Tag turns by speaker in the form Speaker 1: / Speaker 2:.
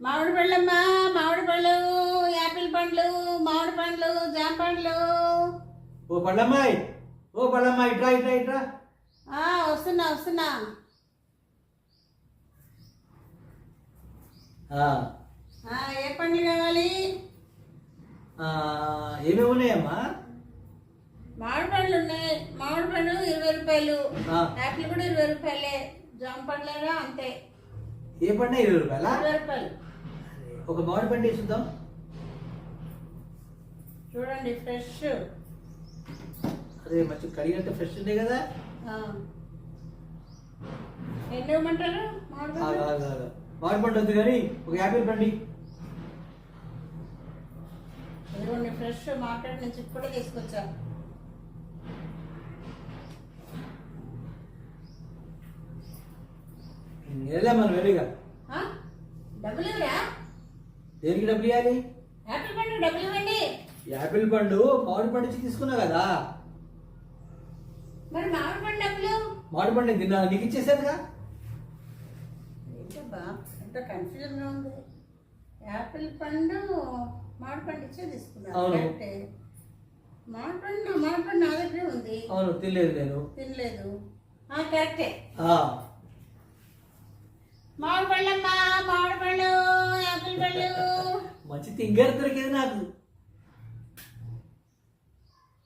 Speaker 1: మామిడి పళ్ళమ్మా, మామిడి పళ్ళు, యాపిల్ పండ్లు, మామిడి పండ్లు, జామ పండ్లు.
Speaker 2: ఓ పళ్ళమ్మాయి ఇట్రా ఇట్రా ఇట్రా.
Speaker 1: వస్తున్నా వస్తున్నా. ఏ పండ్లు కావాలి?
Speaker 2: ఏమేమి ఉన్నాయమ్మా?
Speaker 1: మామిడి పండ్లు ఉన్నాయి. మామిడి పండ్లు 20 రూపాయలు, యాపిల్ కూడా 20 రూపాయలే, జామ పండ్లు అంతే.
Speaker 2: ఏ పండు 20 రూపాయలా?
Speaker 1: 20 రూపాయలు.
Speaker 2: ఒక మామిడి పండు చూద్దాం.
Speaker 1: చూడండి ఫ్రెష్.
Speaker 2: అదే మంచి కడిగినట్టు ఫ్రెష్ ఉంది కదా.
Speaker 1: ఎన్ని ఇవ్వమంటారు?
Speaker 2: మామిడి పండు వద్దు కానీ ఒక యాపిల్ పండి.
Speaker 1: ఇదిగోండి ఫ్రెష్, మార్కెట్ నుంచి ఇప్పుడే తీసుకొచ్చా.
Speaker 2: ఏదా మనం వెళ్ళిగా.
Speaker 1: డబ్బులు ఇవ్వరా?
Speaker 2: దేనికి డబ్బులు ఇవ్వాలి?
Speaker 1: యాపిల్ పండు డబ్బులు ఇవ్వండి.
Speaker 2: యాపిల్ పండు మామిడి పండు నుంచి తీసుకున్నా కదా.
Speaker 1: మరి మామిడి పండు డబ్బులు?
Speaker 2: మామిడి పండు తిన్నా నీకు ఇచ్చేసానుగా.
Speaker 1: ఏంటబ్బా ఎంత కన్ఫ్యూజన్ ఉంది. యాపిల్ పండు మామిడి పండు ఇచ్చే తీసుకున్నాను. మామిడి పండు నా దగ్గరే ఉంది.
Speaker 2: అవును, తినలేదు నేను.
Speaker 1: తినలేదు. కరెక్టే. మామిడి పళ్ళమ్మా, మామిడి పళ్ళు, యాపిల్ పళ్ళు.
Speaker 2: మంచి తింగర్ దొరికేది నాకు.